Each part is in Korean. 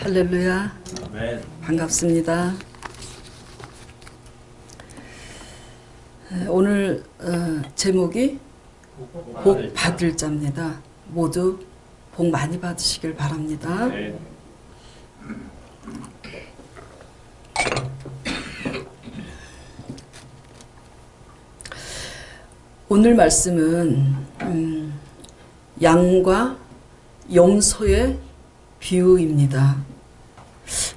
할렐루야. 아멘. 반갑습니다. 오늘 제목이 복 받을 자입니다. 모두 복 많이 받으시길 바랍니다. 네. 오늘 말씀은 양과 염소의 비유입니다.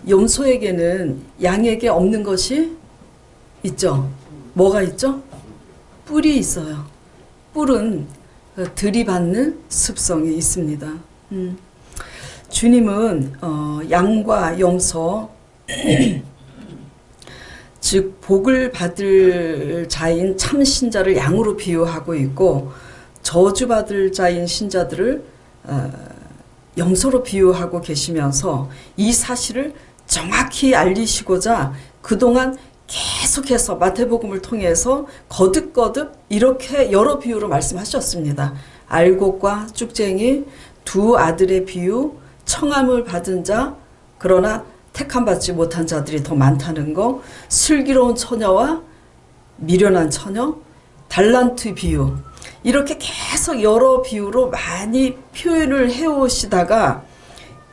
염소에게는 양에게 없는 것이 있죠. 뭐가 있죠? 뿔이 있어요. 뿔은 들이받는 습성이 있습니다. 주님은 양과 염소 즉 복을 받을 자인 참 신자를 양으로 비유하고 있고 저주받을 자인 신자들을 염소로 비유하고 계시면서 이 사실을 정확히 알리시고자 그동안 계속해서 마태복음을 통해서 거듭거듭 이렇게 여러 비유로 말씀하셨습니다. 알곡과 쭉쟁이, 두 아들의 비유, 청함을 받은 자, 그러나 택함받지 못한 자들이 더 많다는 거, 슬기로운 처녀와 미련한 처녀, 달란트 비유, 이렇게 계속 여러 비유로 많이 표현을 해오시다가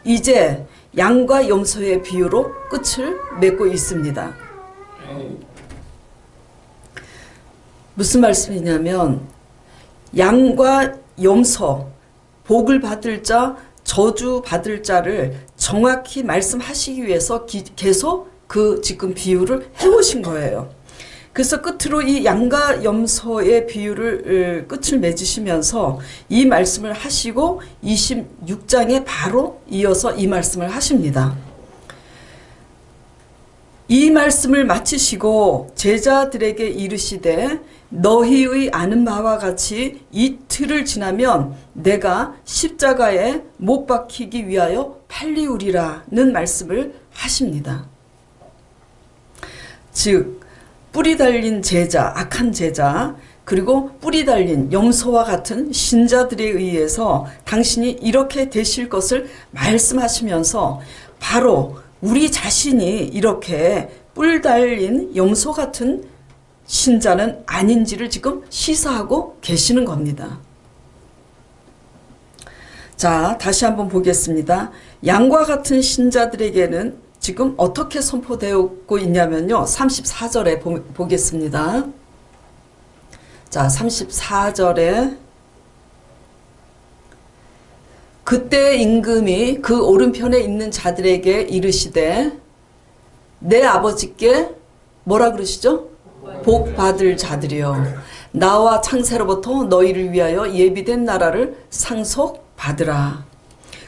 이제 양과 염소의 비유로 끝을 맺고 있습니다. 무슨 말씀이냐면 양과 염소, 복을 받을 자, 저주 받을 자를 정확히 말씀하시기 위해서 계속 그 지금 비유를 해오신 거예요. 그래서 끝으로 이 양과 염소의 비유를 끝을 맺으시면서 이 말씀을 하시고 26장에 바로 이어서 이 말씀을 하십니다. 이 말씀을 마치시고 제자들에게 이르시되 너희의 아는 바와 같이 이틀을 지나면 내가 십자가에 못 박히기 위하여 팔리우리라는 말씀을 하십니다. 즉 뿌리 달린 제자, 악한 제자, 그리고 뿌리 달린 염소와 같은 신자들에 의해서 당신이 이렇게 되실 것을 말씀하시면서 바로 우리 자신이 이렇게 뿔 달린 염소 같은 신자는 아닌지를 지금 시사하고 계시는 겁니다. 자, 다시 한번 보겠습니다. 양과 같은 신자들에게는 지금 어떻게 선포되고 있냐면요. 34절에 보겠습니다. 자, 34절에 그때 임금이 그 오른편에 있는 자들에게 이르시되 내 아버지께 뭐라 그러시죠? 복 받을 자들이여 나와 창세로부터 너희를 위하여 예비된 나라를 상속받으라.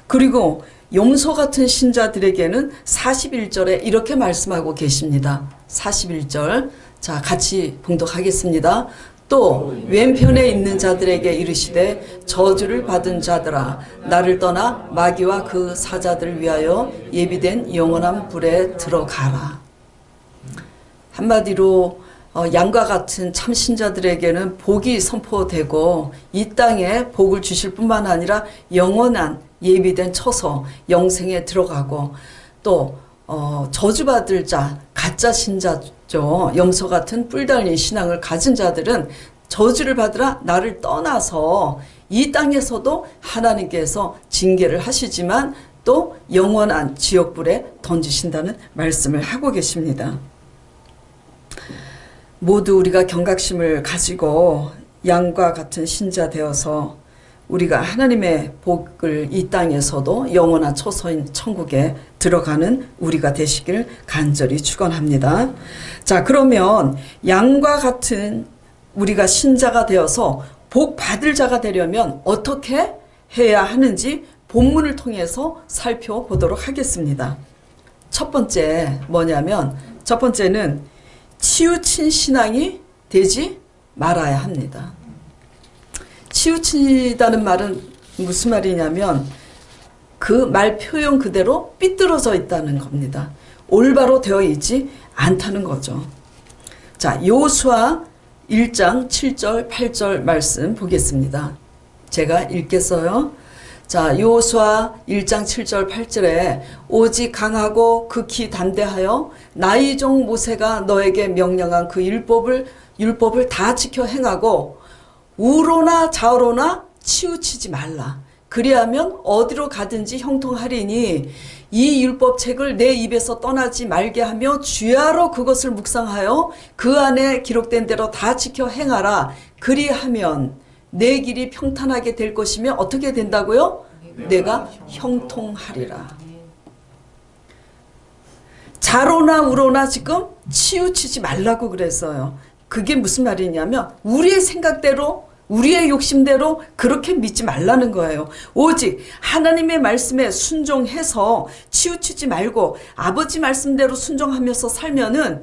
그리고 염소 같은 신자들에게는 41절에 이렇게 말씀하고 계십니다. 41절. 자, 같이 봉독하겠습니다. 또 왼편에 있는 자들에게 이르시되 저주를 받은 자들아 나를 떠나 마귀와 그 사자들을 위하여 예비된 영원한 불에 들어가라. 한마디로 양과 같은 참 신자들에게는 복이 선포되고 이 땅에 복을 주실 뿐만 아니라 영원한 예비된 처소 영생에 들어가고 또 저주받을 자 가짜 신자죠. 염소 같은 뿔 달린 신앙을 가진 자들은 저주를 받으라 나를 떠나서 이 땅에서도 하나님께서 징계를 하시지만 또 영원한 지옥불에 던지신다는 말씀을 하고 계십니다. 모두 우리가 경각심을 가지고 양과 같은 신자 되어서 우리가 하나님의 복을 이 땅에서도 영원한 처소인 천국에 들어가는 우리가 되시길 간절히 축원합니다. 자, 그러면 양과 같은 우리가 신자가 되어서 복 받을 자가 되려면 어떻게 해야 하는지 본문을 통해서 살펴보도록 하겠습니다. 첫 번째 뭐냐면 첫 번째는 치우친 신앙이 되지 말아야 합니다. 치우치다는 말은 무슨 말이냐면 그 말 표현 그대로 삐뚤어져 있다는 겁니다. 올바로 되어 있지 않다는 거죠. 자, 여호수아 1장 7절 8절 말씀 보겠습니다. 제가 읽겠어요. 자, 여호수아 1장 7절 8절에 오직 강하고 극히 담대하여 나의 종 모세가 너에게 명령한 그 율법을 다 지켜 행하고 우로나 좌로나 치우치지 말라. 그리하면 어디로 가든지 형통하리니 이 율법책을 내 입에서 떠나지 말게 하며 주야로 그것을 묵상하여 그 안에 기록된 대로 다 지켜 행하라. 그리하면 내 길이 평탄하게 될 것이며 어떻게 된다고요? 내가 형통하리라. 좌로나 우로나 지금 치우치지 말라고 그랬어요. 그게 무슨 말이냐면 우리의 생각대로 우리의 욕심대로 그렇게 믿지 말라는 거예요. 오직 하나님의 말씀에 순종해서 치우치지 말고 아버지 말씀대로 순종하면서 살면은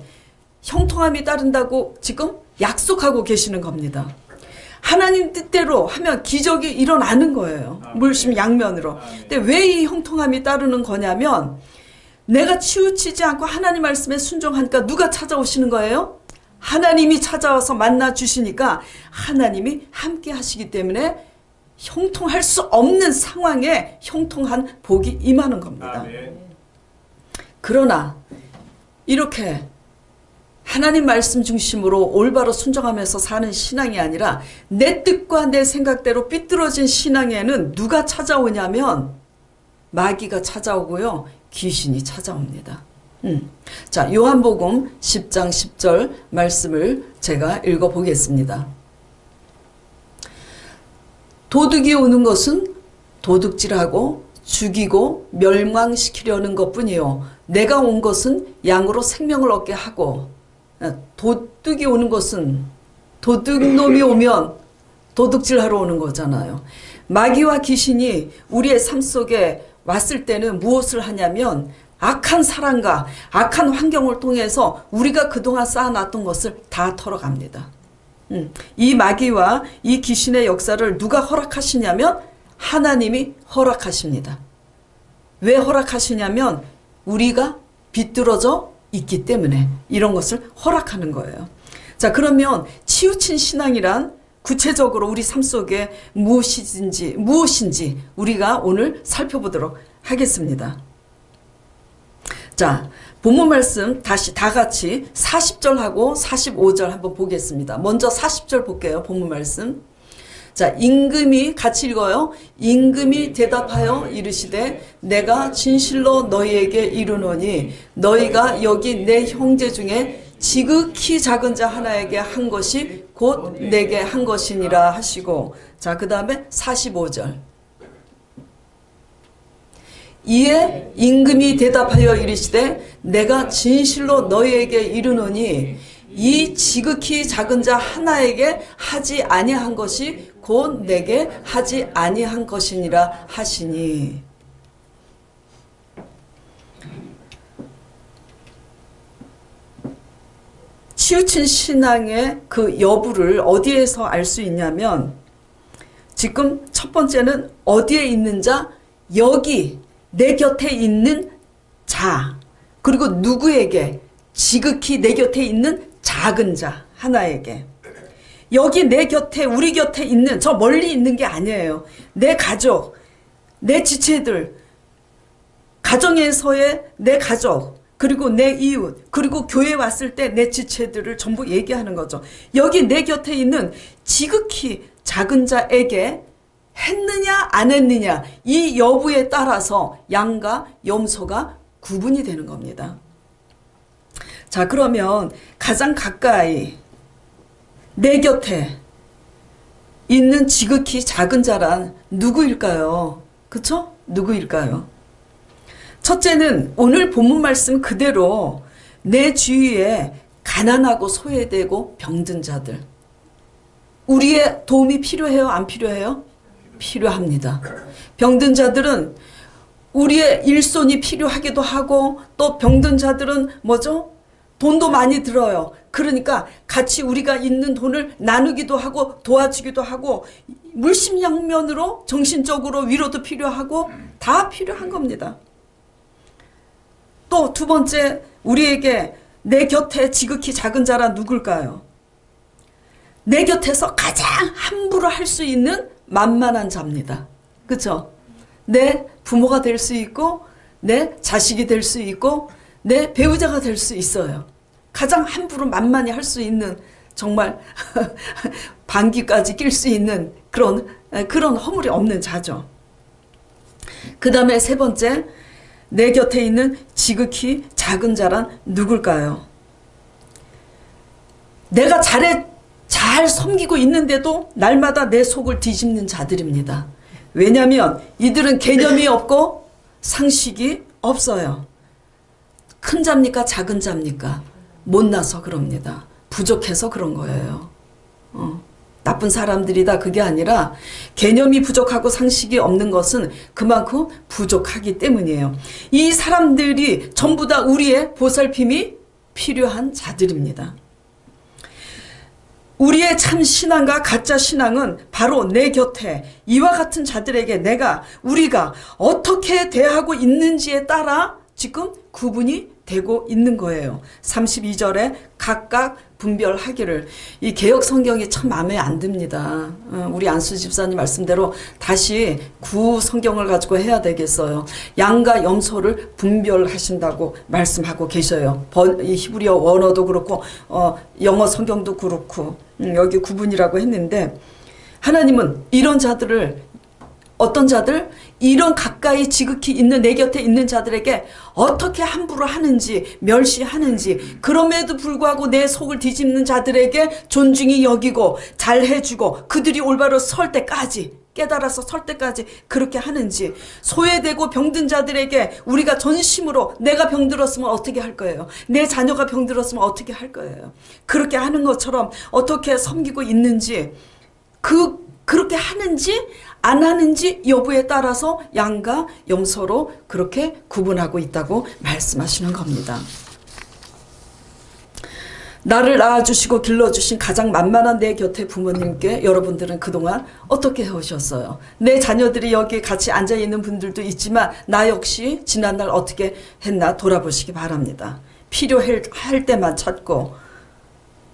형통함이 따른다고 지금 약속하고 계시는 겁니다. 하나님 뜻대로 하면 기적이 일어나는 거예요. 물심양면으로. 근데 왜 이 형통함이 따르는 거냐면 내가 치우치지 않고 하나님 말씀에 순종하니까 누가 찾아오시는 거예요? 하나님이 찾아와서 만나 주시니까 하나님이 함께 하시기 때문에 형통할 수 없는 상황에 형통한 복이 임하는 겁니다. 그러나 이렇게 하나님 말씀 중심으로 올바로 순종하면서 사는 신앙이 아니라 내 뜻과 내 생각대로 삐뚤어진 신앙에는 누가 찾아오냐면 마귀가 찾아오고요. 귀신이 찾아옵니다. 자, 요한복음 10장 10절 말씀을 제가 읽어보겠습니다. 도둑이 오는 것은 도둑질하고 죽이고 멸망시키려는 것뿐이요 내가 온 것은 양으로 생명을 얻게 하고. 도둑이 오는 것은 도둑놈이 오면 도둑질하러 오는 거잖아요. 마귀와 귀신이 우리의 삶 속에 왔을 때는 무엇을 하냐면 악한 사랑과 악한 환경을 통해서 우리가 그동안 쌓아놨던 것을 다 털어갑니다. 이 마귀와 이 귀신의 역사를 누가 허락하시냐면 하나님이 허락하십니다. 왜 허락하시냐면 우리가 비뚤어져 있기 때문에 이런 것을 허락하는 거예요. 자, 그러면 치우친 신앙이란 구체적으로 우리 삶 속에 무엇인지 우리가 오늘 살펴보도록 하겠습니다. 자, 본문 말씀 다시 다 같이 40절하고 45절 한번 보겠습니다. 먼저 40절 볼게요. 본문 말씀. 자, 임금이 같이 읽어요. 임금이 대답하여 이르시되 내가 진실로 너희에게 이르노니 너희가 여기 내 형제 중에 지극히 작은 자 하나에게 한 것이 곧 내게 한 것이니라 하시고. 자, 그 다음에 45절. 이에 임금이 대답하여 이르시되 내가 진실로 너희에게 이르노니 이 지극히 작은 자 하나에게 하지 아니한 것이 곧 내게 하지 아니한 것이니라 하시니. 치우친 신앙의 그 여부를 어디에서 알 수 있냐면 지금 첫 번째는 어디에 있는 자? 여기 내 곁에 있는 자. 그리고 누구에게? 지극히 내 곁에 있는 작은 자 하나에게. 여기 내 곁에 우리 곁에 있는 저 멀리 있는 게 아니에요. 내 가족, 내 지체들, 가정에서의 내 가족, 그리고 내 이웃, 그리고 교회 왔을 때 내 지체들을 전부 얘기하는 거죠. 여기 내 곁에 있는 지극히 작은 자에게 했느냐 안 했느냐 이 여부에 따라서 양과 염소가 구분이 되는 겁니다. 자, 그러면 가장 가까이 내 곁에 있는 지극히 작은 자란 누구일까요? 그쵸? 누구일까요? 첫째는 오늘 본문 말씀 그대로 내 주위에 가난하고 소외되고 병든 자들. 우리의 도움이 필요해요? 안 필요해요? 필요합니다. 병든 자들은 우리의 일손이 필요하기도 하고 또 병든 자들은 뭐죠? 돈도 많이 들어요. 그러니까 같이 우리가 있는 돈을 나누기도 하고 도와주기도 하고 물심양면으로 정신적으로 위로도 필요하고 다 필요한 겁니다. 또 두 번째, 우리에게 내 곁에 지극히 작은 자란 누굴까요? 내 곁에서 가장 함부로 할 수 있는 만만한 자입니다. 그렇죠? 내 부모가 될 수 있고 내 자식이 될 수 있고 내 배우자가 될 수 있어요. 가장 함부로 만만히 할 수 있는 정말 반기까지 낄 수 있는 그런 허물이 없는 자죠. 그 다음에 세 번째, 내 곁에 있는 지극히 작은 자란 누굴까요? 내가 잘 섬기고 있는데도 날마다 내 속을 뒤집는 자들입니다. 왜냐하면 이들은 개념이 없고 상식이 없어요. 큰 자입니까? 작은 자입니까? 못나서 그럽니다. 부족해서 그런 거예요. 나쁜 사람들이다 그게 아니라 개념이 부족하고 상식이 없는 것은 그만큼 부족하기 때문이에요. 이 사람들이 전부 다 우리의 보살핌이 필요한 자들입니다. 우리의 참 신앙과 가짜 신앙은 바로 내 곁에 이와 같은 자들에게 우리가 어떻게 대하고 있는지에 따라 지금 구분이 되고 있는 거예요. 32절에 각각 분별하기를. 이 개역 성경이 참 마음에 안 듭니다. 우리 안수 집사님 말씀대로 다시 구 성경을 가지고 해야 되겠어요. 양과 염소를 분별하신다고 말씀하고 계셔요. 이 히브리어 원어도 그렇고 영어 성경도 그렇고 여기 구분이라고 했는데, 하나님은 이런 자들을, 어떤 자들? 이런 가까이 지극히 있는 내 곁에 있는 자들에게 어떻게 함부로 하는지, 멸시하는지, 그럼에도 불구하고 내 속을 뒤집는 자들에게 존중히 여기고 잘해주고 그들이 올바로 설 때까지, 깨달아서 설 때까지 그렇게 하는지, 소외되고 병든 자들에게 우리가 전심으로, 내가 병들었으면 어떻게 할 거예요? 내 자녀가 병들었으면 어떻게 할 거예요? 그렇게 하는 것처럼 어떻게 섬기고 있는지, 그렇게 하는지 안 하는지 여부에 따라서 양과 염소로 그렇게 구분하고 있다고 말씀하시는 겁니다. 나를 낳아주시고 길러주신 가장 만만한 내 곁에 부모님께 여러분들은 그동안 어떻게 해오셨어요? 내 자녀들이 여기 같이 앉아있는 분들도 있지만 나 역시 지난날 어떻게 했나 돌아보시기 바랍니다. 필요할 때만 찾고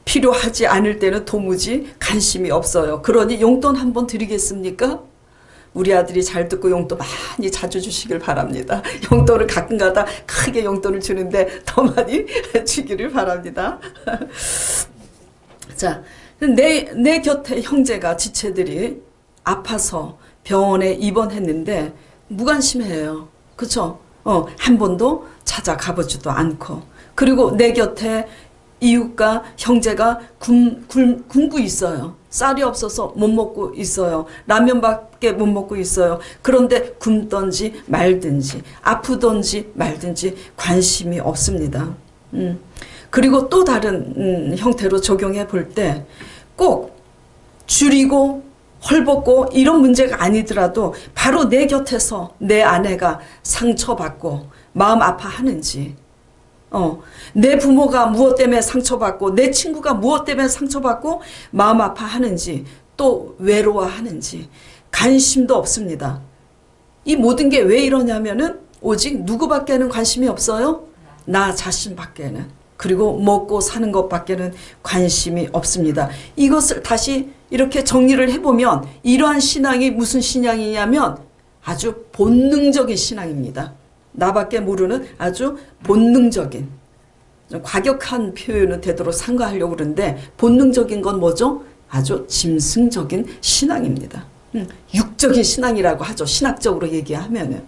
필요하지 않을 때는 도무지 관심이 없어요. 그러니 용돈 한번 드리겠습니까? 우리 아들이 잘 듣고 용돈 많이 자주 주시길 바랍니다. 용돈을 가끔가다 크게 용돈을 주는데 더 많이 주기를 바랍니다. 자, 내 곁에 형제가, 지체들이 아파서 병원에 입원했는데 무관심해요. 그쵸? 한 번도 찾아가보지도 않고. 그리고 내 곁에 이웃과 형제가 굶고 있어요. 쌀이 없어서 못 먹고 있어요. 라면밖에 못 먹고 있어요. 그런데 굶든지 말든지 아프든지 말든지 관심이 없습니다. 그리고 또 다른 형태로 적용해 볼 때 꼭 줄이고 헐벗고 이런 문제가 아니더라도 바로 내 곁에서 내 아내가 상처받고 마음 아파하는지, 내 부모가 무엇 때문에 상처받고 내 친구가 무엇 때문에 상처받고 마음 아파하는지, 또 외로워하는지 관심도 없습니다. 이 모든 게 왜 이러냐면은 오직 누구밖에는 관심이 없어요? 나 자신밖에는. 그리고 먹고 사는 것밖에는 관심이 없습니다. 이것을 다시 이렇게 정리를 해보면 이러한 신앙이 무슨 신앙이냐면 아주 본능적인 신앙입니다. 나밖에 모르는 아주 본능적인, 좀 과격한 표현은 되도록 삼가하려고 그러는데 본능적인 건 뭐죠? 아주 짐승적인 신앙입니다. 육적인 신앙이라고 하죠. 신학적으로 얘기하면은.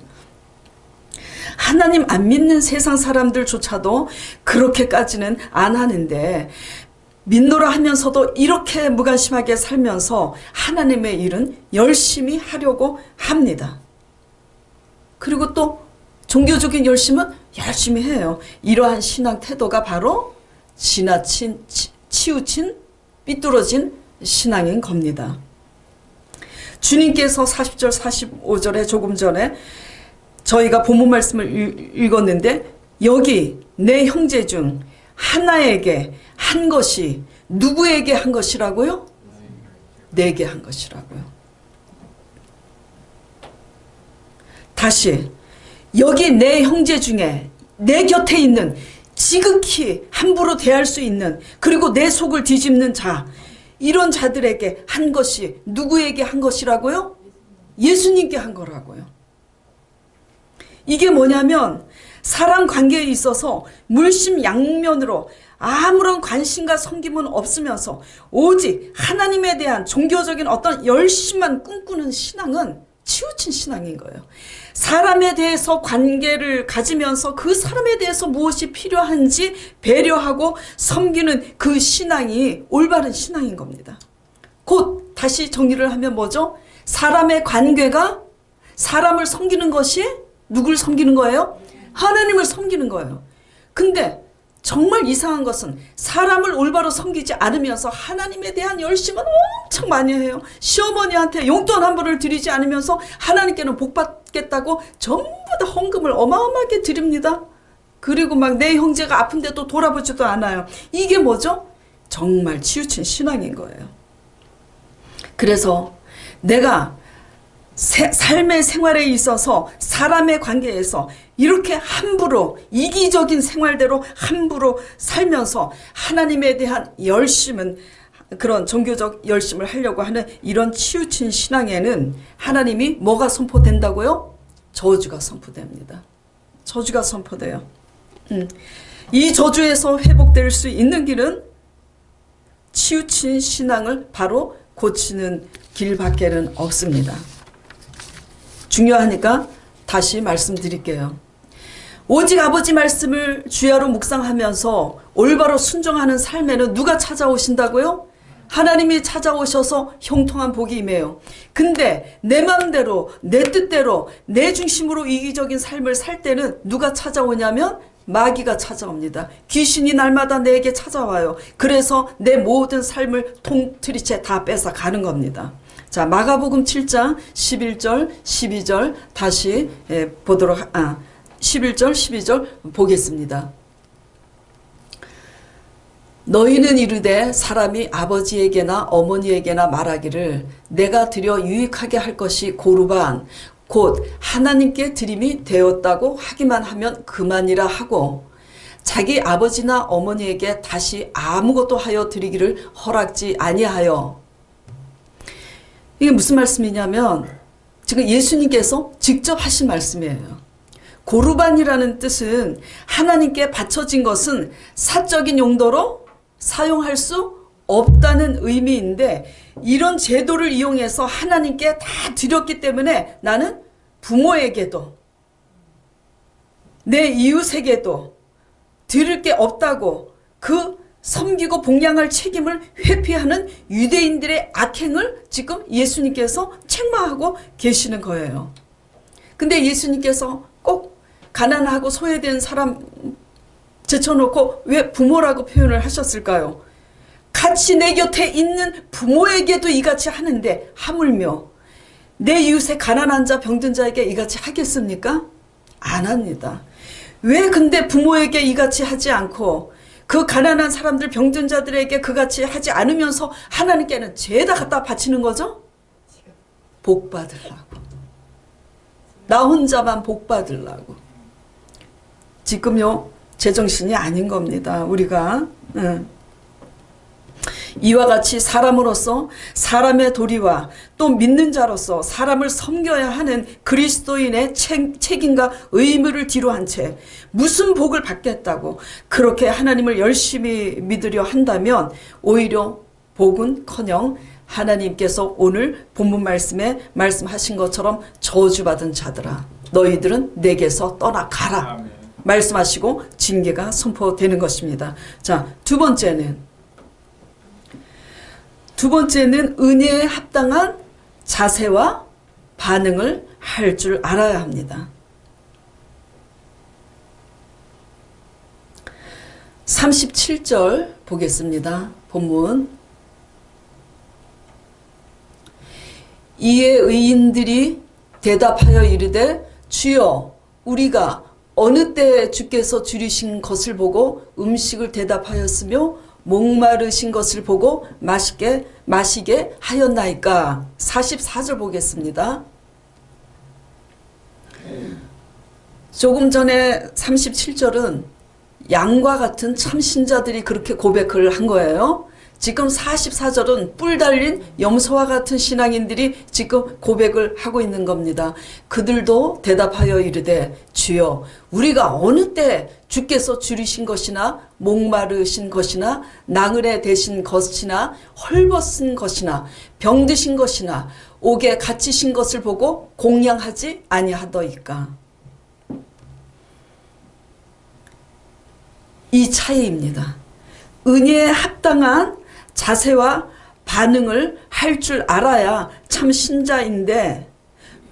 하나님 안 믿는 세상 사람들조차도 그렇게까지는 안 하는데 믿노라 하면서도 이렇게 무관심하게 살면서 하나님의 일은 열심히 하려고 합니다. 그리고 또 종교적인 열심은 열심히 해요. 이러한 신앙 태도가 바로 지나친, 치우친, 삐뚤어진 신앙인 겁니다. 주님께서 40절, 45절에 조금 전에 저희가 본문 말씀을 읽었는데, 여기 내 형제 중 하나에게 한 것이 누구에게 한 것이라고요? 내게 한 것이라고요. 다시, 여기 내 형제 중에 내 곁에 있는, 지극히 함부로 대할 수 있는, 그리고 내 속을 뒤집는 자, 이런 자들에게 한 것이 누구에게 한 것이라고요? 예수님께 한 거라고요. 이게 뭐냐면 사람 관계에 있어서 물심양면으로 아무런 관심과 섬김은 없으면서 오직 하나님에 대한 종교적인 어떤 열심만 꿈꾸는 신앙은 치우친 신앙인 거예요. 사람에 대해서 관계를 가지면서 그 사람에 대해서 무엇이 필요한지 배려하고 섬기는 그 신앙이 올바른 신앙인 겁니다. 곧 다시 정리를 하면 뭐죠? 사람의 관계가 사람을 섬기는 것이 누굴 섬기는 거예요? 하나님을 섬기는 거예요. 근데 정말 이상한 것은 사람을 올바로 섬기지 않으면서 하나님에 대한 열심은 엄청 많이 해요. 시어머니한테 용돈 한 번을 드리지 않으면서 하나님께는 복 받겠다고 전부 다 헌금을 어마어마하게 드립니다. 그리고 막 내 형제가 아픈데도 돌아보지도 않아요. 이게 뭐죠? 정말 치우친 신앙인 거예요. 그래서 내가 삶의 생활에 있어서 사람의 관계에서 이렇게 함부로 이기적인 생활대로 함부로 살면서 하나님에 대한 열심은 그런 종교적 열심을 하려고 하는 이런 치우친 신앙에는 하나님이 뭐가 선포된다고요? 저주가 선포됩니다. 저주가 선포돼요. 이 저주에서 회복될 수 있는 길은 치우친 신앙을 바로 고치는 길밖에는 없습니다. 중요하니까 다시 말씀드릴게요. 오직 아버지 말씀을 주야로 묵상하면서 올바로 순종하는 삶에는 누가 찾아오신다고요? 하나님이 찾아오셔서 형통한 복이 임해요. 근데 내 마음대로 내 뜻대로 내 중심으로 이기적인 삶을 살 때는 누가 찾아오냐면 마귀가 찾아옵니다. 귀신이 날마다 내게 찾아와요. 그래서 내 모든 삶을 통틀이채 다 뺏어가는 겁니다. 자, 마가복음 7장 11절 12절 다시 보도록 11절 12절 보겠습니다. 너희는 이르되 사람이 아버지에게나 어머니에게나 말하기를 내가 드려 유익하게 할 것이 고르반 곧 하나님께 드림이 되었다고 하기만 하면 그만이라 하고 자기 아버지나 어머니에게 다시 아무것도 하여 드리기를 허락지 아니하여. 이게 무슨 말씀이냐면 지금 예수님께서 직접 하신 말씀이에요. 고르반이라는 뜻은 하나님께 바쳐진 것은 사적인 용도로 사용할 수 없다는 의미인데 이런 제도를 이용해서 하나님께 다 드렸기 때문에 나는 부모에게도 내 이웃에게도 드릴 게 없다고 그 섬기고 봉양할 책임을 회피하는 유대인들의 악행을 지금 예수님께서 책망하고 계시는 거예요. 근데 예수님께서 꼭 가난하고 소외된 사람 제쳐놓고 왜 부모라고 표현을 하셨을까요? 같이 내 곁에 있는 부모에게도 이같이 하는데 하물며 내 이웃의 가난한 자 병든 자에게 이같이 하겠습니까? 안 합니다. 왜 근데 부모에게 이같이 하지 않고 그 가난한 사람들 병든 자들에게 그같이 하지 않으면서 하나님께는 죄다 갖다 바치는 거죠? 복 받으려고. 나 혼자만 복 받으려고. 지금요 제정신이 아닌 겁니다. 우리가 이와 같이 사람으로서 사람의 도리와 또 믿는 자로서 사람을 섬겨야 하는 그리스도인의 책임과 의무를 뒤로한 채 무슨 복을 받겠다고 그렇게 하나님을 열심히 믿으려 한다면 오히려 복은커녕 하나님께서 오늘 본문 말씀에 말씀하신 것처럼 저주받은 자들아 너희들은 내게서 떠나가라 말씀하시고 징계가 선포되는 것입니다. 자, 두 번째는 은혜에 합당한 자세와 반응을 할 줄 알아야 합니다. 37절 보겠습니다. 본문. 이에 의인들이 대답하여 이르되 주여 우리가 어느 때 주께서 줄이신 것을 보고 음식을 대답하였으며 목마르신 것을 보고 마시게 하였나이까. 44절 보겠습니다. 조금 전에 37절은 양과 같은 참신자들이 그렇게 고백을 한 거예요. 지금 44절은 뿔 달린 염소와 같은 신앙인들이 지금 고백을 하고 있는 겁니다. 그들도 대답하여 이르되 주여 우리가 어느 때 주께서 줄이신 것이나 목마르신 것이나 나그네 되신 것이나 헐벗은 것이나 병드신 것이나 옥에 갇히신 것을 보고 공양하지 아니하더이까. 이 차이입니다. 은혜에 합당한 자세와 반응을 할 줄 알아야 참 신자인데,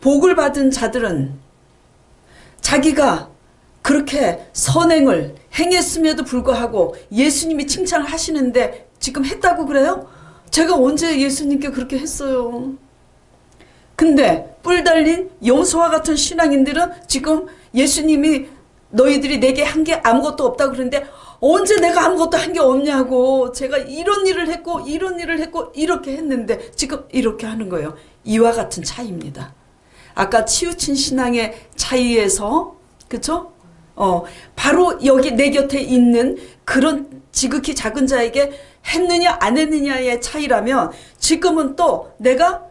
복을 받은 자들은 자기가 그렇게 선행을 행했음에도 불구하고 예수님이 칭찬을 하시는데 지금 했다고 그래요? 제가 언제 예수님께 그렇게 했어요? 근데 뿔 달린 염소와 같은 신앙인들은 지금 예수님이 너희들이 내게 한 게 아무것도 없다고 그러는데 언제 내가 아무것도 한 게 없냐고, 제가 이런 일을 했고 이런 일을 했고 이렇게 했는데 지금 이렇게 하는 거예요. 이와 같은 차이입니다. 아까 치우친 신앙의 차이에서, 그쵸? 바로 여기 내 곁에 있는 그런 지극히 작은 자에게 했느냐 안 했느냐의 차이라면, 지금은 또 내가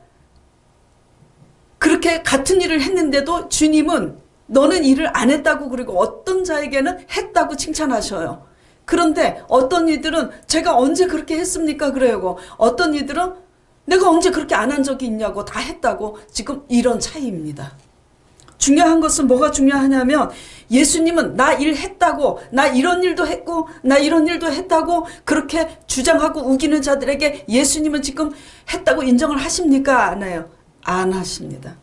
그렇게 같은 일을 했는데도 주님은 너는 일을 안 했다고, 그리고 어떤 자에게는 했다고 칭찬하셔요. 그런데 어떤 이들은 제가 언제 그렇게 했습니까? 그래요. 어떤 이들은 내가 언제 그렇게 안 한 적이 있냐고, 다 했다고. 지금 이런 차이입니다. 중요한 것은 뭐가 중요하냐면, 예수님은 나 일했다고, 나 이런 일도 했고 나 이런 일도 했다고 그렇게 주장하고 우기는 자들에게 예수님은 지금 했다고 인정을 하십니까? 안 해요. 안 하십니다.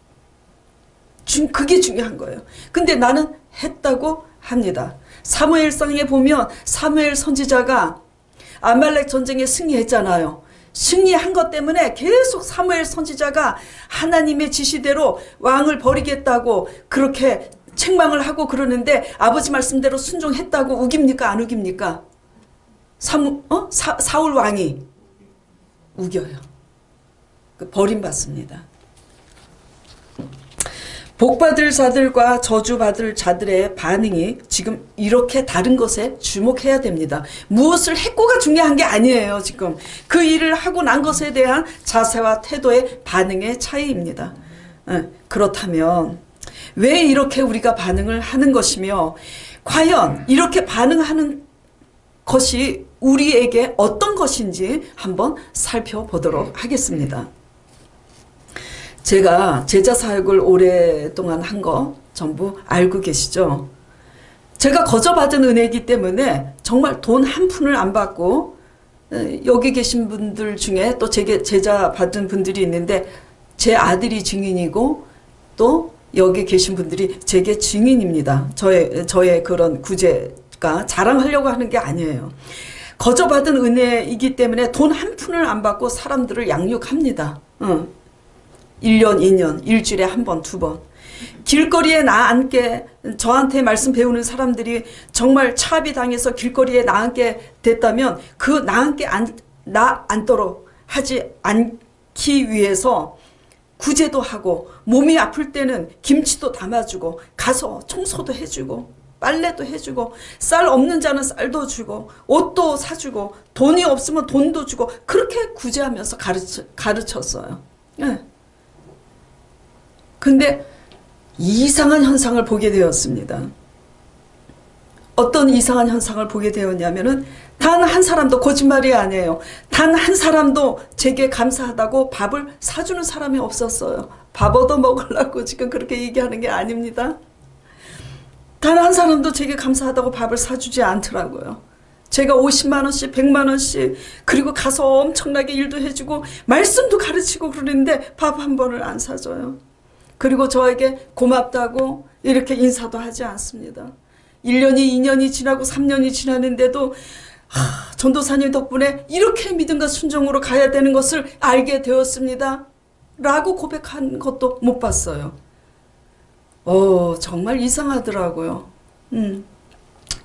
그게 중요한 거예요. 근데 나는 했다고 합니다. 사무엘상에 보면 사무엘 선지자가 아말렉 전쟁에 승리했잖아요. 승리한 것 때문에 계속 사무엘 선지자가 하나님의 지시대로 왕을 버리겠다고 그렇게 책망을 하고 그러는데, 아버지 말씀대로 순종했다고 우깁니까? 안 우깁니까? 사울 왕이 우겨요. 버림받습니다. 복받을 자들과 저주받을 자들의 반응이 지금 이렇게 다른 것에 주목해야 됩니다. 무엇을 했고가 중요한 게 아니에요. 지금 그 일을 하고 난 것에 대한 자세와 태도의 반응의 차이입니다. 그렇다면 왜 이렇게 우리가 반응을 하는 것이며, 과연 이렇게 반응하는 것이 우리에게 어떤 것인지 한번 살펴보도록 하겠습니다. 제가 제자 사역을 오랫동안 한 거 전부 알고 계시죠? 제가 거저받은 은혜이기 때문에 정말 돈 한 푼을 안 받고, 여기 계신 분들 중에 또 제게 제자 받은 분들이 있는데 제 아들이 증인이고 또 여기 계신 분들이 제게 증인입니다. 저의 그런 구제가 자랑하려고 하는 게 아니에요. 거저받은 은혜이기 때문에 돈 한 푼을 안 받고 사람들을 양육합니다. 1년, 2년, 일주일에 한 번, 두 번. 길거리에 나 앉게, 저한테 말씀 배우는 사람들이 정말 차압이 당해서 길거리에 나 앉게 됐다면 그 나 앉도록 하지 않기 위해서 구제도 하고, 몸이 아플 때는 김치도 담아주고, 가서 청소도 해주고, 빨래도 해주고, 쌀 없는 자는 쌀도 주고, 옷도 사주고, 돈이 없으면 돈도 주고, 그렇게 구제하면서 가르쳤어요. 네. 근데 이상한 현상을 보게 되었습니다. 어떤 이상한 현상을 보게 되었냐면은, 단 한 사람도, 거짓말이 아니에요, 단 한 사람도 제게 감사하다고 밥을 사주는 사람이 없었어요. 밥 얻어 먹으려고 지금 그렇게 얘기하는 게 아닙니다. 단 한 사람도 제게 감사하다고 밥을 사주지 않더라고요. 제가 50만 원씩 100만 원씩 그리고 가서 엄청나게 일도 해주고 말씀도 가르치고 그러는데 밥 한 번을 안 사줘요. 그리고 저에게 고맙다고 이렇게 인사도 하지 않습니다. 1년이 2년이 지나고 3년이 지났는데도 전도사님 덕분에 이렇게 믿음과 순종으로 가야 되는 것을 알게 되었습니다 라고 고백한 것도 못 봤어요. 정말 이상하더라고요.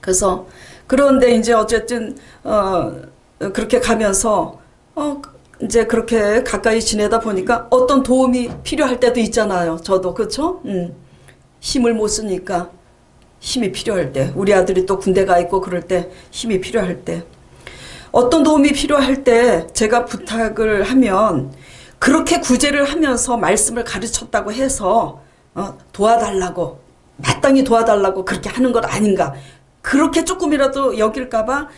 그래서 그런데 이제 어쨌든 그렇게 가면서 이제 그렇게 가까이 지내다 보니까 어떤 도움이 필요할 때도 있잖아요. 저도, 그렇죠? 힘을 못 쓰니까 힘이 필요할 때, 우리 아들이 또 군대 가 있고 그럴 때 힘이 필요할 때, 어떤 도움이 필요할 때 제가 부탁을 하면 그렇게 구제를 하면서 말씀을 가르쳤다고 해서 도와달라고, 마땅히 도와달라고 그렇게 하는 것 아닌가, 그렇게 조금이라도 여길까봐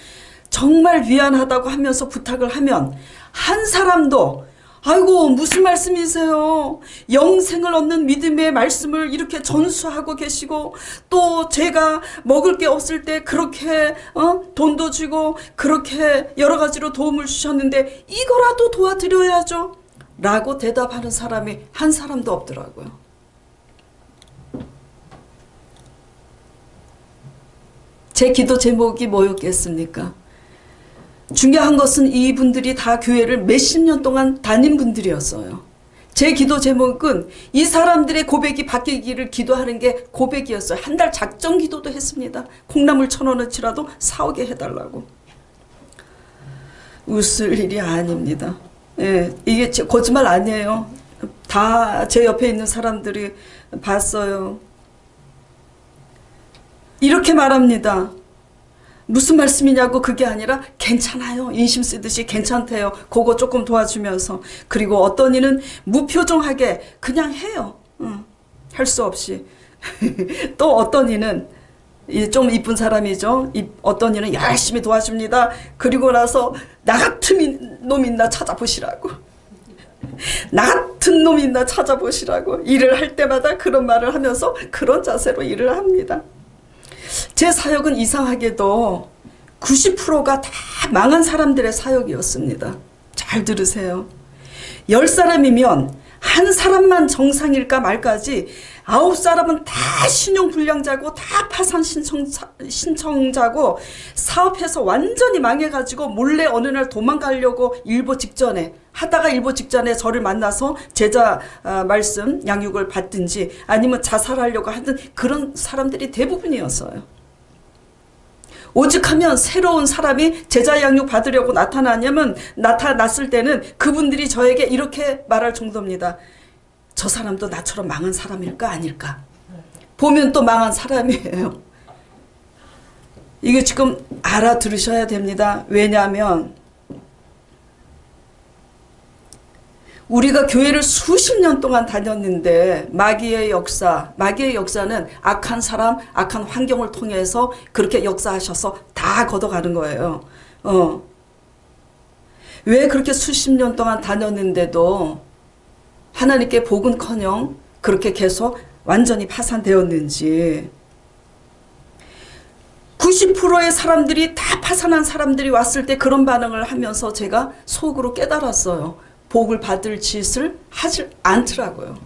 정말 미안하다고 하면서 부탁을 하면 한 사람도 아이고 무슨 말씀이세요? 영생을 얻는 믿음의 말씀을 이렇게 전수하고 계시고 또 제가 먹을 게 없을 때 그렇게 돈도 주고 그렇게 여러 가지로 도움을 주셨는데 이거라도 도와드려야죠 라고 대답하는 사람이 한 사람도 없더라고요. 제 기도 제목이 뭐였겠습니까? 중요한 것은 이분들이 다 교회를 몇십 년 동안 다닌 분들이었어요. 제 기도 제목은 이 사람들의 고백이 바뀌기를 기도하는 게 고백이었어요. 한 달 작정 기도도 했습니다. 콩나물 1,000원어치라도 사오게 해달라고. 웃을 일이 아닙니다. 예, 이게 거짓말 아니에요. 다 제 옆에 있는 사람들이 봤어요. 이렇게 말합니다. 무슨 말씀이냐고. 그게 아니라 괜찮아요. 인심 쓰듯이 괜찮대요. 그거 조금 도와주면서. 그리고 어떤 이는 무표정하게 그냥 해요. 할 수 없이. 또 어떤 이는 좀 이쁜 사람이죠. 어떤 이는 열심히 도와줍니다. 그리고 나서 나 같은 놈 있나 찾아보시라고. 나 같은 놈 있나 찾아보시라고. 일을 할 때마다 그런 말을 하면서 그런 자세로 일을 합니다. 제 사역은 이상하게도 90%가 다 망한 사람들의 사역이었습니다. 잘 들으세요. 10사람이면 한 사람만 정상일까 말까지 9사람은 다 신용불량자고 다 파산 신청자고 사업해서 완전히 망해가지고 몰래 어느 날 도망가려고 일보 직전에 저를 만나서 제자 말씀 양육을 받든지 아니면 자살하려고 하든 그런 사람들이 대부분이었어요. 오직하면 새로운 사람이 제자 양육 받으려고 나타났을 때는 그분들이 저에게 이렇게 말할 정도입니다. 저 사람도 나처럼 망한 사람일까 아닐까? 보면 또 망한 사람이에요. 이게 지금 알아들으셔야 됩니다. 왜냐하면 우리가 교회를 수십 년 동안 다녔는데 마귀의 역사는 악한 사람, 악한 환경을 통해서 그렇게 역사하셔서 다 걷어가는 거예요. 왜 그렇게 수십 년 동안 다녔는데도 하나님께 복은커녕 그렇게 계속 완전히 파산되었는지. 90%의 사람들이 다 파산한 사람들이 왔을 때 그런 반응을 하면서 제가 속으로 깨달았어요. 복을 받을 짓을 하지 않더라고요.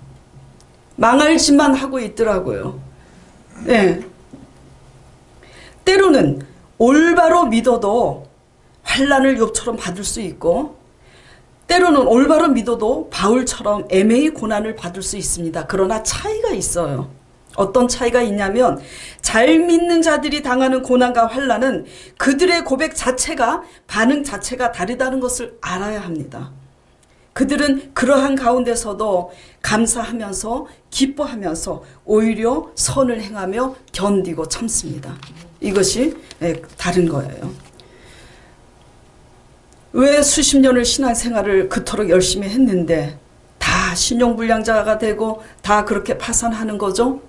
망할 짓만 하고 있더라고요. 네. 때로는 올바로 믿어도 환난을 욥처럼 받을 수 있고 때로는 올바로 믿어도 바울처럼 애매히 고난을 받을 수 있습니다. 그러나 차이가 있어요. 어떤 차이가 있냐면 잘 믿는 자들이 당하는 고난과 환난은 그들의 고백 자체가 반응 자체가 다르다는 것을 알아야 합니다. 그들은 그러한 가운데서도 감사하면서 기뻐하면서 오히려 선을 행하며 견디고 참습니다. 이것이 다른 거예요. 왜 수십 년을 신앙생활을 그토록 열심히 했는데 다 신용불량자가 되고 다 그렇게 파산하는 거죠?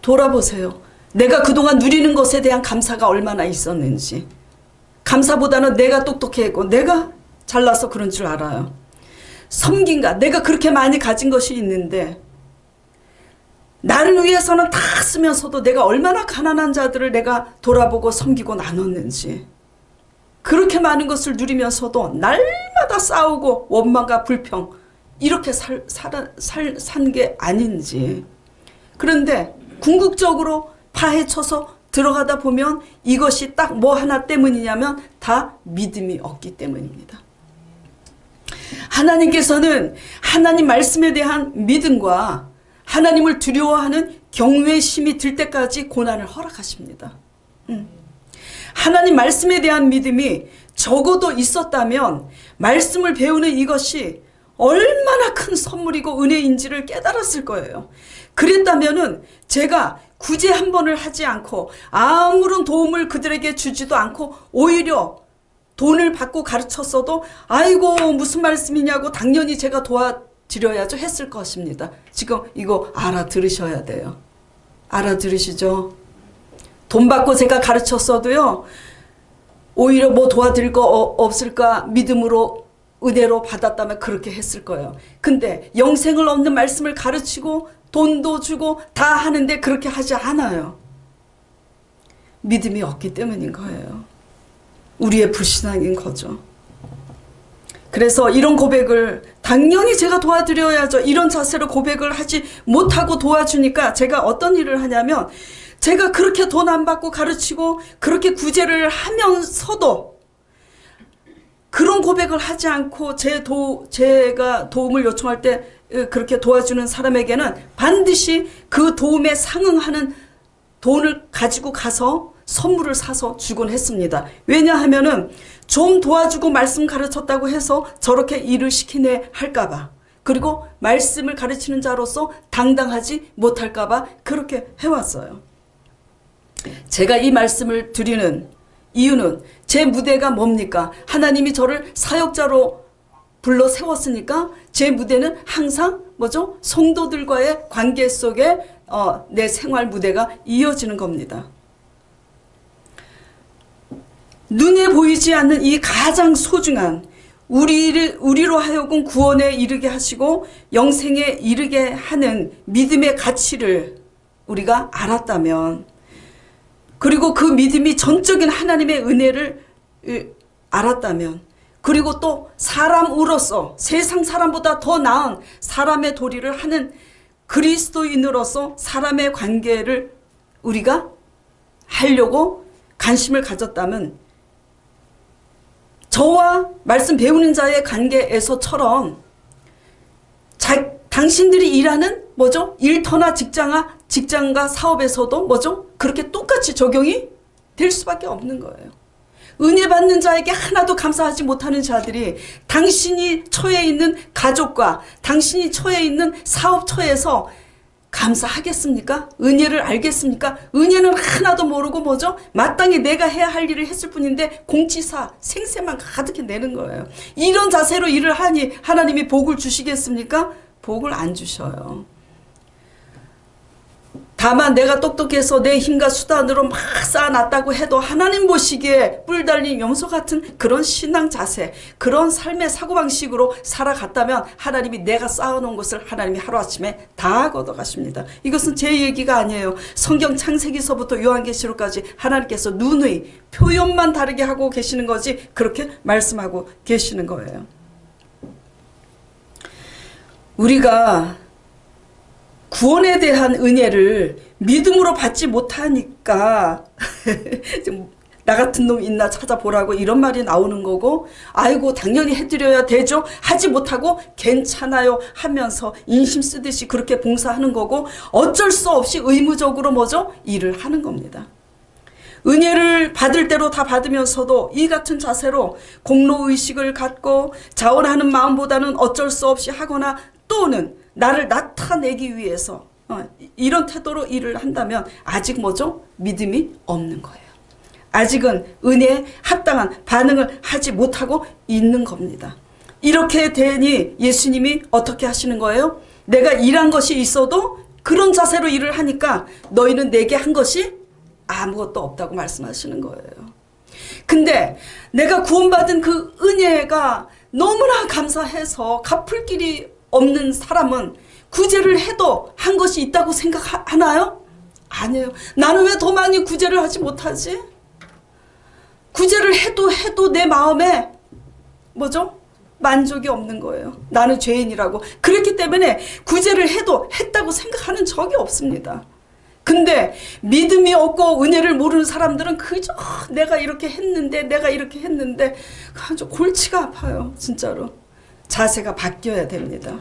돌아보세요. 내가 그동안 누리는 것에 대한 감사가 얼마나 있었는지. 감사보다는 내가 똑똑했고 내가 잘나서 그런 줄 알아요. 섬긴가? 내가 그렇게 많이 가진 것이 있는데 나를 위해서는 다 쓰면서도 내가 얼마나 가난한 자들을 내가 돌아보고 섬기고 나눴는지. 그렇게 많은 것을 누리면서도 날마다 싸우고 원망과 불평 이렇게 산 게 아닌지. 그런데 궁극적으로 파헤쳐서 들어가다 보면 이것이 딱 뭐 하나 때문이냐면 다 믿음이 없기 때문입니다. 하나님께서는 하나님 말씀에 대한 믿음과 하나님을 두려워하는 경외심이 들 때까지 고난을 허락하십니다. 하나님 말씀에 대한 믿음이 적어도 있었다면 말씀을 배우는 이것이 얼마나 큰 선물이고 은혜인지를 깨달았을 거예요. 그랬다면은 제가 구제 한 번을 하지 않고 아무런 도움을 그들에게 주지도 않고 오히려 돈을 받고 가르쳤어도 아이고 무슨 말씀이냐고 당연히 제가 도와드려야죠 했을 것입니다. 지금 이거 알아들으셔야 돼요. 알아들으시죠? 돈 받고 제가 가르쳤어도요. 오히려 뭐 도와드릴 거 없을까 믿음으로 은혜로 받았다면 그렇게 했을 거예요. 근데 영생을 얻는 말씀을 가르치고 돈도 주고 다 하는데 그렇게 하지 않아요. 믿음이 없기 때문인 거예요. 우리의 불신앙인 거죠. 그래서 이런 고백을 당연히 제가 도와드려야죠. 이런 자세로 고백을 하지 못하고 도와주니까 제가 어떤 일을 하냐면 제가 그렇게 돈 안 받고 가르치고 그렇게 구제를 하면서도 그런 고백을 하지 않고 제가 도움을 요청할 때 그렇게 도와주는 사람에게는 반드시 그 도움에 상응하는 돈을 가지고 가서 선물을 사서 주곤 했습니다. 왜냐하면은 좀 도와주고 말씀 가르쳤다고 해서 저렇게 일을 시키네 할까봐, 그리고 말씀을 가르치는 자로서 당당하지 못할까봐 그렇게 해왔어요. 제가 이 말씀을 드리는 이유는 제 무대가 뭡니까? 하나님이 저를 사역자로 불러 세웠으니까 제 무대는 항상 뭐죠? 성도들과의 관계 속에 내 생활 무대가 이어지는 겁니다. 눈에 보이지 않는 이 가장 소중한 우리로 하여금 구원에 이르게 하시고 영생에 이르게 하는 믿음의 가치를 우리가 알았다면, 그리고 그 믿음이 전적인 하나님의 은혜를 알았다면, 그리고 또 사람으로서 세상 사람보다 더 나은 사람의 도리를 하는 그리스도인으로서 사람의 관계를 우리가 하려고 관심을 가졌다면, 저와 말씀 배우는 자의 관계에서처럼 당신들이 일하는 뭐죠? 일터나 직장과 사업에서도 뭐죠? 그렇게 똑같이 적용이 될 수밖에 없는 거예요. 은혜 받는 자에게 하나도 감사하지 못하는 자들이 당신이 처해 있는 가족과 당신이 처해 있는 사업처에서 감사하겠습니까? 은혜를 알겠습니까? 은혜는 하나도 모르고 뭐죠? 마땅히 내가 해야 할 일을 했을 뿐인데 공치사 생새만 가득히 내는 거예요. 이런 자세로 일을 하니 하나님이 복을 주시겠습니까? 복을 안 주셔요. 다만 내가 똑똑해서 내 힘과 수단으로 막 쌓아놨다고 해도 하나님 보시기에 뿔 달린 염소 같은 그런 신앙 자세, 그런 삶의 사고방식으로 살아갔다면 하나님이 내가 쌓아놓은 것을 하나님이 하루아침에 다 걷어가십니다. 이것은 제 얘기가 아니에요. 성경 창세기서부터 요한계시록까지 하나님께서 누누이 표현만 다르게 하고 계시는 거지 그렇게 말씀하고 계시는 거예요. 우리가 구원에 대한 은혜를 믿음으로 받지 못하니까 나 같은 놈 있나 찾아보라고 이런 말이 나오는 거고, 아이고 당연히 해드려야 되죠, 하지 못하고 괜찮아요 하면서 인심 쓰듯이 그렇게 봉사하는 거고, 어쩔 수 없이 의무적으로 뭐죠? 일을 하는 겁니다. 은혜를 받을 대로 다 받으면서도 이 같은 자세로 공로의식을 갖고 자원하는 마음보다는 어쩔 수 없이 하거나 또는 나를 나타내기 위해서 이런 태도로 일을 한다면 아직 뭐죠? 믿음이 없는 거예요. 아직은 은혜에 합당한 반응을 하지 못하고 있는 겁니다. 이렇게 되니 예수님이 어떻게 하시는 거예요? 내가 일한 것이 있어도 그런 자세로 일을 하니까 너희는 내게 한 것이 아무것도 없다고 말씀하시는 거예요. 근데 내가 구원받은 그 은혜가 너무나 감사해서 갚을 길이 없는 사람은 구제를 해도 한 것이 있다고 생각하나요? 아니에요. 나는 왜 더 많이 구제를 하지 못하지? 구제를 해도 내 마음에 뭐죠? 만족이 없는 거예요. 나는 죄인이라고. 그렇기 때문에 구제를 해도 했다고 생각하는 적이 없습니다. 근데 믿음이 없고 은혜를 모르는 사람들은 그저 내가 이렇게 했는데 아주 골치가 아파요. 진짜로. 자세가 바뀌어야 됩니다.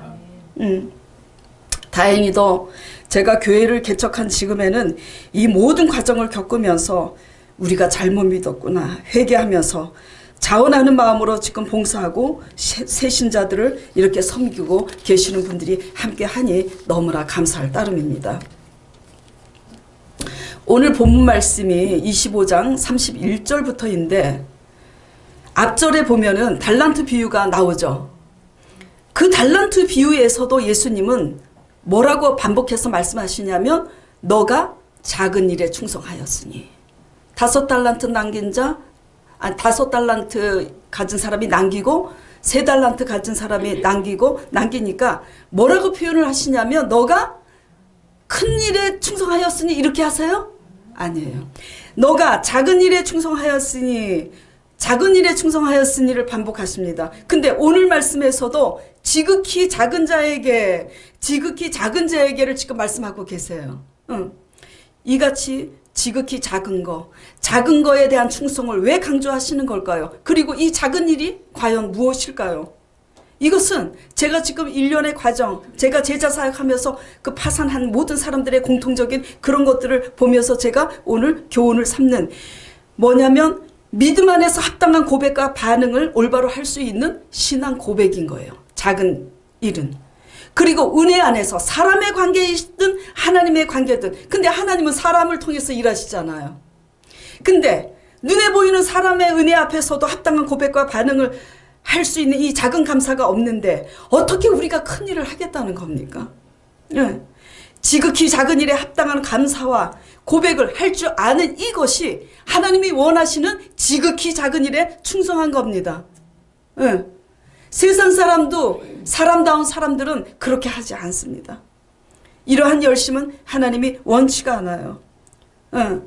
다행히도 제가 교회를 개척한 지금에는 이 모든 과정을 겪으면서 우리가 잘못 믿었구나 회개하면서 자원하는 마음으로 지금 봉사하고 새신자들을 이렇게 섬기고 계시는 분들이 함께 하니 너무나 감사할 따름입니다. 오늘 본문 말씀이 25장 31절부터인데 앞절에 보면은 달란트 비유가 나오죠. 그 달란트 비유에서도 예수님은 뭐라고 반복해서 말씀하시냐면 너가 작은 일에 충성하였으니 5달란트 남긴 자, 5달란트 가진 사람이 남기고 3달란트 가진 사람이 남기니까 뭐라고 표현을 하시냐면 너가 큰 일에 충성하였으니 이렇게 하세요? 아니에요. 너가 작은 일에 충성하였으니 작은 일에 충성하였으니를 반복하십니다. 근데 오늘 말씀에서도 지극히 작은 자에게를 지금 말씀하고 계세요. 이같이 지극히 작은 거에 대한 충성을 왜 강조하시는 걸까요? 그리고 이 작은 일이 과연 무엇일까요? 이것은 제가 지금 1년의 과정, 제가 제자 사역하면서 그 파산한 모든 사람들의 공통적인 그런 것들을 보면서 제가 오늘 교훈을 삼는 뭐냐면 믿음 안에서 합당한 고백과 반응을 올바로 할 수 있는 신앙 고백인 거예요. 작은 일은. 그리고 은혜 안에서 사람의 관계이든 하나님의 관계든. 근데 하나님은 사람을 통해서 일하시잖아요. 근데 눈에 보이는 사람의 은혜 앞에서도 합당한 고백과 반응을 할 수 있는 이 작은 감사가 없는데 어떻게 우리가 큰 일을 하겠다는 겁니까? 네. 지극히 작은 일에 합당한 감사와 고백을 할 줄 아는 이것이 하나님이 원하시는 지극히 작은 일에 충성한 겁니다. 네. 세상 사람도 사람다운 사람들은 그렇게 하지 않습니다. 이러한 열심은 하나님이 원치가 않아요. 네.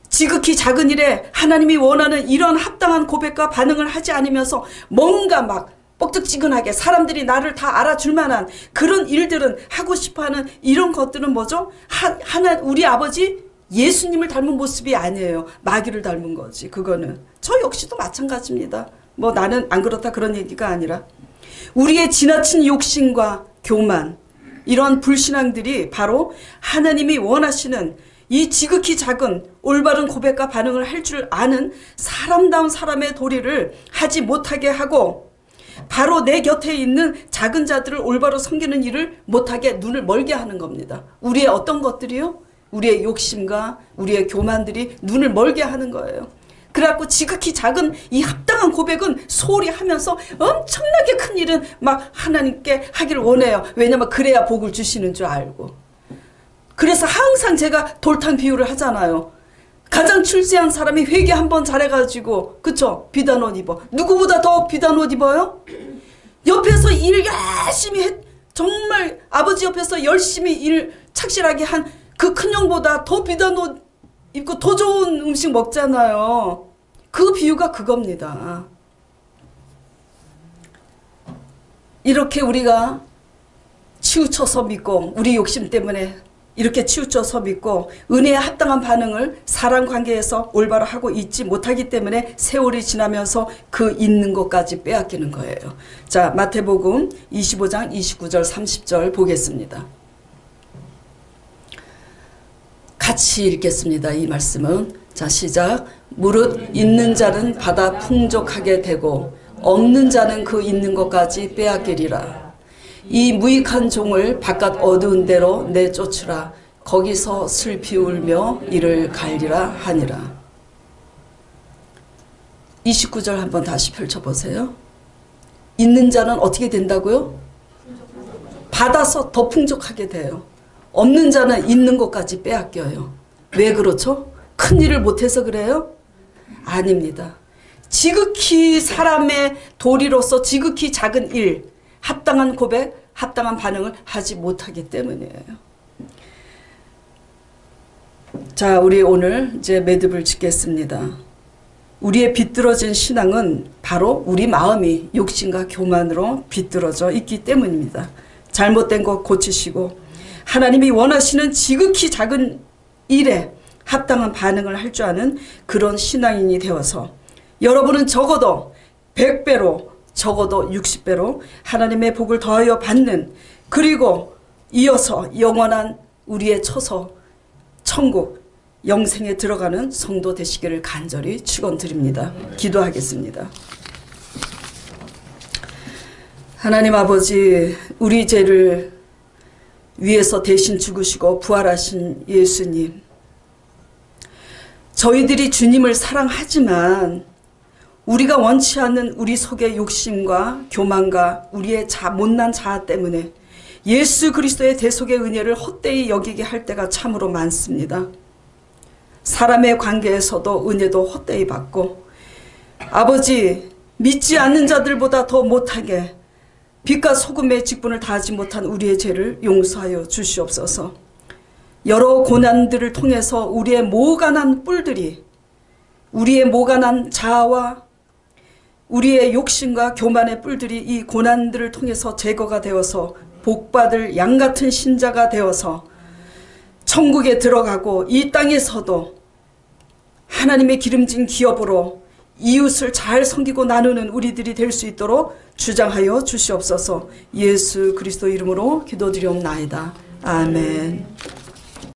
지극히 작은 일에 하나님이 원하는 이런 합당한 고백과 반응을 하지 않으면서 뭔가 막 뻑적지근하게 사람들이 나를 다 알아줄 만한 그런 일들은 하고 싶어하는 이런 것들은 뭐죠? 우리 아버지 예수님을 닮은 모습이 아니에요. 마귀를 닮은 거지. 그거는 저 역시도 마찬가지입니다. 뭐 나는 안 그렇다 그런 얘기가 아니라 우리의 지나친 욕심과 교만 이런 불신앙들이 바로 하나님이 원하시는 이 지극히 작은 올바른 고백과 반응을 할 줄 아는 사람다운 사람의 도리를 하지 못하게 하고 바로 내 곁에 있는 작은 자들을 올바로 섬기는 일을 못하게 눈을 멀게 하는 겁니다. 우리의 어떤 것들이요? 우리의 욕심과 우리의 교만들이 눈을 멀게 하는 거예요. 그래갖고 지극히 작은 이 합당한 고백은 소홀히 하면서 엄청나게 큰 일은 막 하나님께 하기를 원해요. 왜냐면 그래야 복을 주시는 줄 알고. 그래서 항상 제가 돌탕 비유를 하잖아요. 가장 출세한 사람이 회개 한번 잘해가지고 그쵸? 비단 옷 입어. 누구보다 더 비단 옷 입어요? 옆에서 일 열심히 정말 아버지 옆에서 열심히 일 착실하게 한 그 큰형보다 더 비단 옷 입고 더 좋은 음식 먹잖아요. 그 비유가 그겁니다. 이렇게 우리가 치우쳐서 믿고 우리 욕심 때문에 이렇게 치우쳐서 믿고 은혜에 합당한 반응을 사람 관계에서 올바로 하고 있지 못하기 때문에 세월이 지나면서 그 있는 것까지 빼앗기는 거예요. 자, 마태복음 25장 29절 30절 보겠습니다. 같이 읽겠습니다. 이 말씀은. 자, 시작. 무릇 있는 자는 받아 풍족하게 되고 없는 자는 그 있는 것까지 빼앗기리라. 이 무익한 종을 바깥 어두운 데로 내쫓으라. 거기서 슬피 울며 이를 갈리라 하니라. 29절 한번 다시 펼쳐보세요. 있는 자는 어떻게 된다고요? 받아서 더 풍족하게 돼요. 없는 자는 있는 것까지 빼앗겨요. 왜 그렇죠? 큰 일을 못해서 그래요? 아닙니다. 지극히 사람의 도리로서 지극히 작은 일, 합당한 고백, 합당한 반응을 하지 못하기 때문이에요. 자, 우리 오늘 이제 매듭을 짓겠습니다. 우리의 비뚤어진 신앙은 바로 우리 마음이 욕심과 교만으로 비뚤어져 있기 때문입니다. 잘못된 것 고치시고 하나님이 원하시는 지극히 작은 일에 합당한 반응을 할 줄 아는 그런 신앙인이 되어서 여러분은 적어도 100배로 적어도 60배로 하나님의 복을 더하여 받는 그리고 이어서 영원한 우리의 처소 천국 영생에 들어가는 성도 되시기를 간절히 축원드립니다. 기도하겠습니다. 하나님 아버지, 우리 죄를 위해서 대신 죽으시고 부활하신 예수님, 저희들이 주님을 사랑하지만 우리가 원치 않는 우리 속의 욕심과 교만과 우리의 못난 자아 때문에 예수 그리스도의 대속의 은혜를 헛되이 여기게 할 때가 참으로 많습니다. 사람의 관계에서도 은혜도 헛되이 받고, 아버지, 믿지 않는 자들보다 더 못하게 빛과 소금의 직분을 다하지 못한 우리의 죄를 용서하여 주시옵소서. 여러 고난들을 통해서 우리의 모간한 뿔들이, 우리의 모간한 자아와 우리의 욕심과 교만의 뿔들이 이 고난들을 통해서 제거가 되어서 복받을 양같은 신자가 되어서 천국에 들어가고 이 땅에서도 하나님의 기름진 기업으로 이웃을 잘 섬기고 나누는 우리들이 될 수 있도록 주장하여 주시옵소서. 예수 그리스도 이름으로 기도드리옵나이다. 아멘.